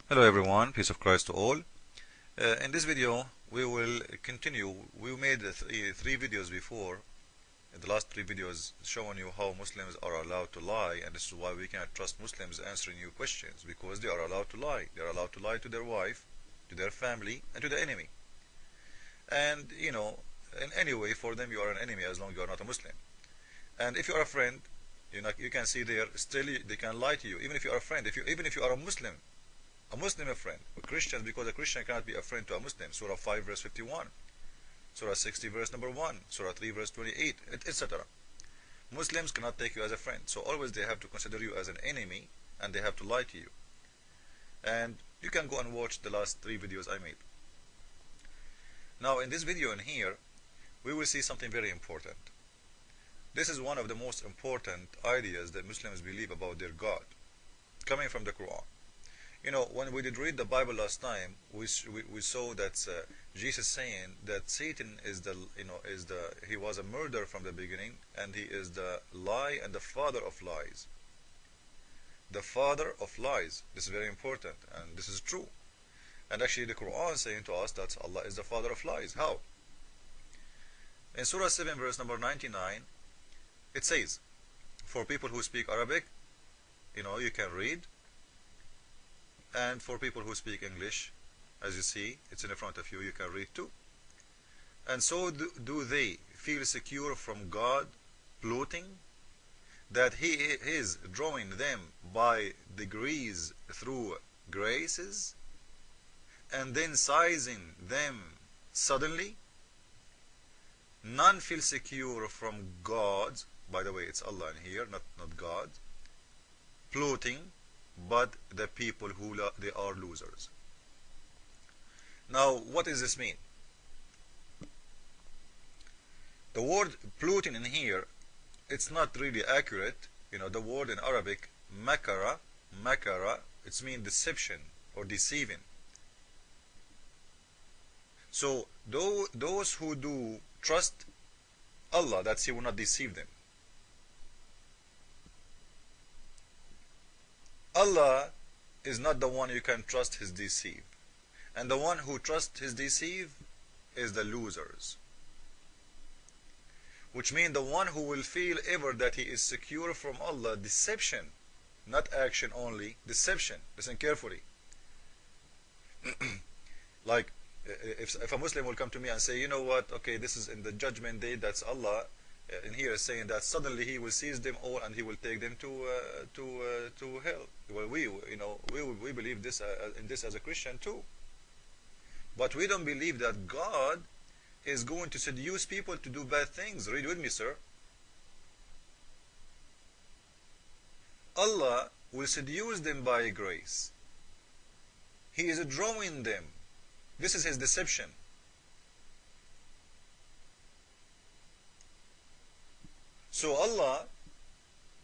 Hello everyone, peace of Christ to all. In this video we will continue. We made three videos before. In the last three videos showing you how Muslims are allowed to lie, and this is why we cannot trust Muslims answering you questions, because they are allowed to lie. They are allowed to lie to their wife, to their family, and to the enemy. And in any way for them you are an enemy as long as you are not a Muslim. And if you are a friend, you can see there still they can lie to you, even if you are a friend. Even if you are a Muslim a friend. Christians, because a Christian cannot be a friend to a Muslim. Surah 5 verse 51, Surah 60 verse number 1, Surah 3 verse 28, etc. Muslims cannot take you as a friend, so always they have to consider you as an enemy, and they have to lie to you. And you can go and watch the last three videos I made. Now in this video in here we will see something very important. This is one of the most important ideas that Muslims believe about their God, coming from the Quran. When we did read the Bible last time, we saw that Jesus saying that Satan he was a murderer from the beginning, and he is the lie and the father of lies. The father of lies. This is very important, and this is true. And actually the Quran is saying to us that Allah is the father of lies. How? In Surah 7 verse number 99, it says, for people who speak Arabic, you can read. And for people who speak English, as you see, it's in front of you, you can read too. And so do they feel secure from God plotting that He is drawing them by degrees through graces, and then sizing them suddenly? None feel secure from God, by the way, it's Allah in here, not God, plotting, but the people who they are losers. Now, what does this mean? The word plotting in here, it's not really accurate. The word in Arabic, makara, it means deception or deceiving. So those who do trust Allah, that He will not deceive them. Allah is not the one you can trust His deceive. And the one who trusts His deceive is the losers. Which means the one who will feel ever that he is secure from Allah, deception, not action only, deception. Listen carefully. Like, if a Muslim will come to me and say, you know what, okay, this is in the judgment day, that's Allah in here is saying that suddenly He will seize them all and He will take them to hell. Well, we believe this in this as a Christian too, but we don't believe that God is going to seduce people to do bad things. Read with me, sir. Allah will seduce them by grace. He is drawing them. This is His deception. So Allah,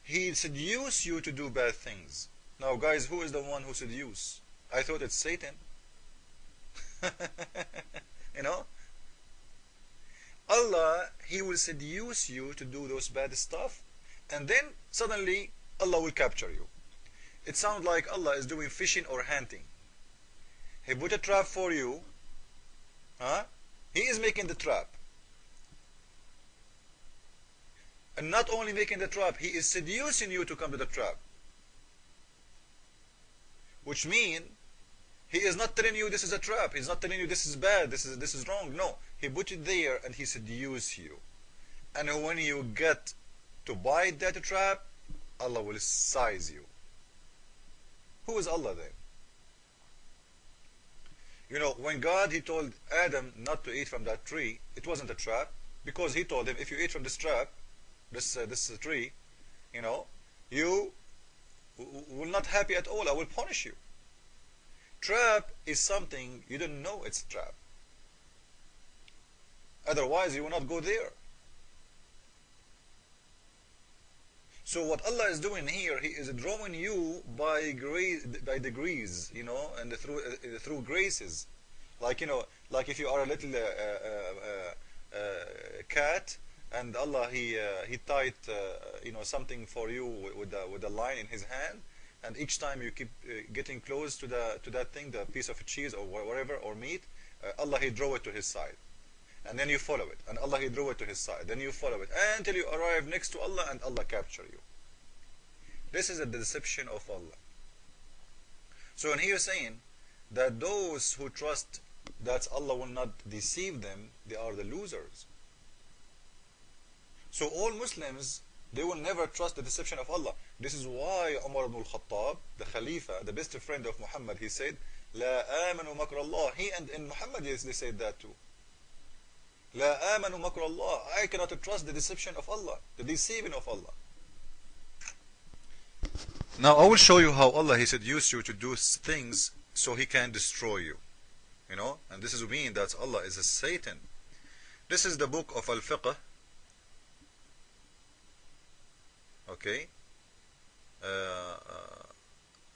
He seduces you to do bad things. Now guys, who is the one who seduces? I thought it's Satan. Allah, He will seduce you to do those bad stuff, and then suddenly Allah will capture you. It sounds like Allah is doing fishing or hunting. He put a trap for you. He is making the trap. And not only making the trap, He is seducing you to come to the trap. Which means He is not telling you this is a trap. He's not telling you this is bad, this is wrong. No, He put it there and He seduces you. And when you get to bite that trap, Allah will size you. Who is Allah then? When God, He told Adam not to eat from that tree, it wasn't a trap, because He told him, if you eat from this trap, this tree, you will not happy at all. I will punish you. Trap is something you don't know it's a trap. Otherwise you will not go there. So what Allah is doing here, He is drawing you by degrees, and through graces. Like if you are a little cat, and Allah He tied something for you with a line in His hand, and each time you keep getting close to that thing, the piece of cheese or whatever, or meat, Allah He draw it to His side, and then you follow it, and Allah He draw it to His side, then you follow it until you arrive next to Allah, and Allah capture you. This is the deception of Allah. So in here saying that those who trust that Allah will not deceive them, they are the losers. So all Muslims, they will never trust the deception of Allah. This is why Umar ibn al-Khattab, the Khalifa, the best friend of Muhammad, he said, لا آمنوا مكر الله. He and Muhammad, yes, they said that too. لا آمنوا مكر الله. I cannot trust the deception of Allah, the deceiving of Allah. Now I will show you how Allah, He seduced you to do things so He can destroy you. You know, and this is mean that Allah is a Satan. This is the book of Al-Fiqh. Okay.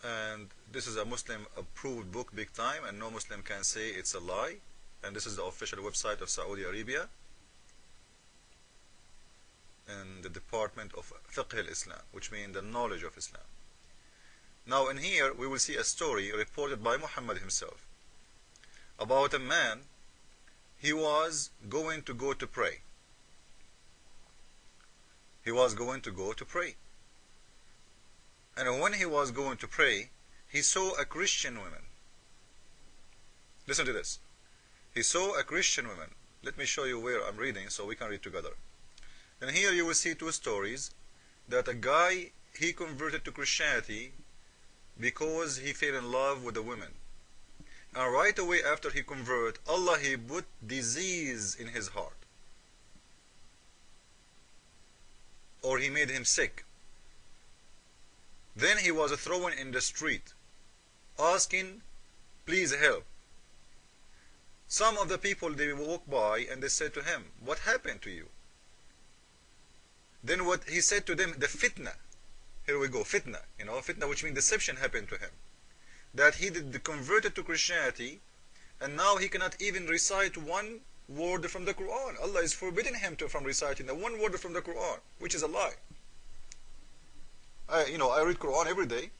And this is a Muslim approved book big time, and no Muslim can say it's a lie. And this is the official website of Saudi Arabia and the Department of Fiqh al-Islam, which means the knowledge of Islam. Now in here we will see a story reported by Muhammad himself about a man. He was going to go to pray. He was going to go to pray. And when he was going to pray, he saw a Christian woman. Listen to this. He saw a Christian woman. Let me show you where I'm reading so we can read together. And here you will see two stories, that a guy, he converted to Christianity because he fell in love with a woman. And right away after he converted, Allah, He put disease in his heart. Or He made him sick. Then he was thrown in the street, asking, please help. Some of the people, they walked by and they said to him, what happened to you? Then what he said to them, the fitna. Here we go, fitna. You know, fitna, which means deception, happened to him. That he did converted to Christianity, and now he cannot even recite one word from the Quran. Allah is forbidding him from reciting the one word from the Quran, which is a lie. I read Quran every day.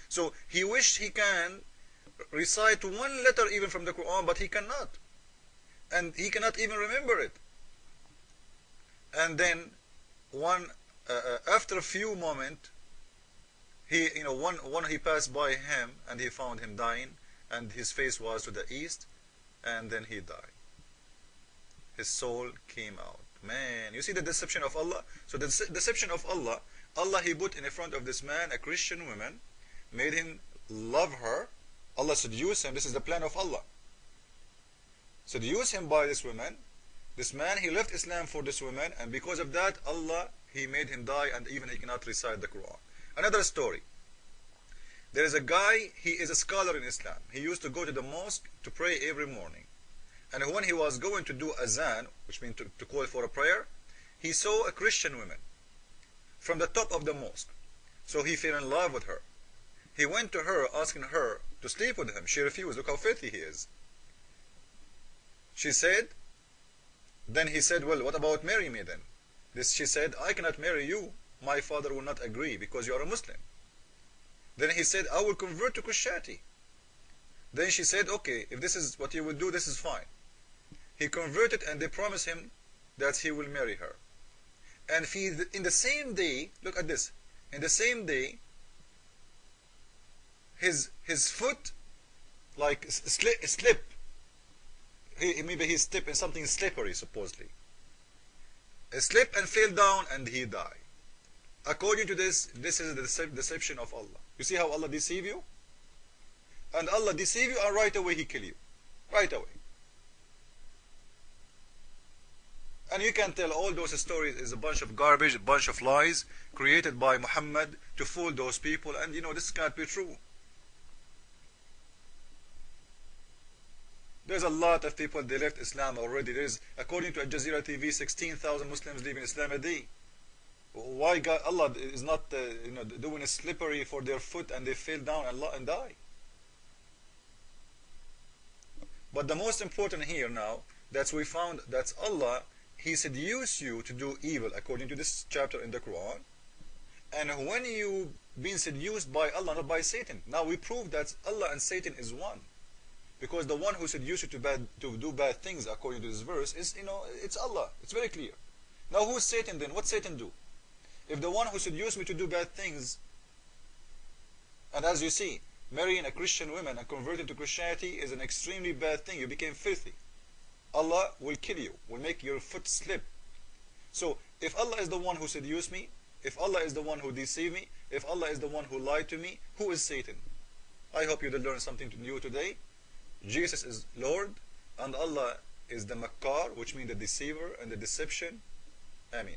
So he wished he can recite one letter even from the Quran, but he cannot. And he cannot even remember it. And then after a few moments, he passed by him and he found him dying, and his face was to the east, and then he died. His soul came out. Man, you see the deception of Allah? So the deception of Allah, Allah, He put in front of this man a Christian woman, made him love her. Allah seduced him. This is the plan of Allah. Seduce him by this woman. This man, he left Islam for this woman, and because of that, Allah, He made him die, and even he cannot recite the Quran. Another story. There is a guy, he is a scholar in Islam. He used to go to the mosque to pray every morning. And when he was going to do azan, which means to call for a prayer, he saw a Christian woman from the top of the mosque. So he fell in love with her. He went to her, asking her to sleep with him. She refused. Look how filthy he is. She said, then he said, well, what about marry me then? She said, I cannot marry you. My father will not agree because you are a Muslim. Then he said, I will convert to Christianity. Then she said, okay, if this is what you will do, this is fine. He converted, and they promised him that he will marry her. And in the same day, look at this, in the same day, his foot like slip. Maybe he stepped in something slippery, supposedly. He slipped and fell down, and he died. According to this is the deception of Allah. You see how Allah deceive you? And Allah deceive you, and right away He kill you. Right away. And you can tell all those stories is a bunch of garbage, a bunch of lies created by Muhammad to fool those people, and this can't be true. There's a lot of people, they left Islam already. There's, according to Al Jazeera TV, 16,000 Muslims leaving Islam a day. Why Allah is not doing a slippery for their foot and they fall down and die? But the most important here now, that we found that Allah, He seduced you to do evil according to this chapter in the Quran, And when you been seduced by Allah, not by Satan, now we prove that Allah and Satan is one. Because the one who seduced you to do bad things, according to this verse, is, it's Allah. It's very clear. Now who's Satan then? What Satan do? If the one who seduced me to do bad things, and as you see, marrying a Christian woman and converting to Christianity is an extremely bad thing. You became filthy. Allah will kill you, will make your foot slip. So, if Allah is the one who seduced me, if Allah is the one who deceived me, if Allah is the one who lied to me, who is Satan? I hope you did learn something new today. Jesus is Lord, and Allah is the Makkar, which means the deceiver and the deception. Ameen.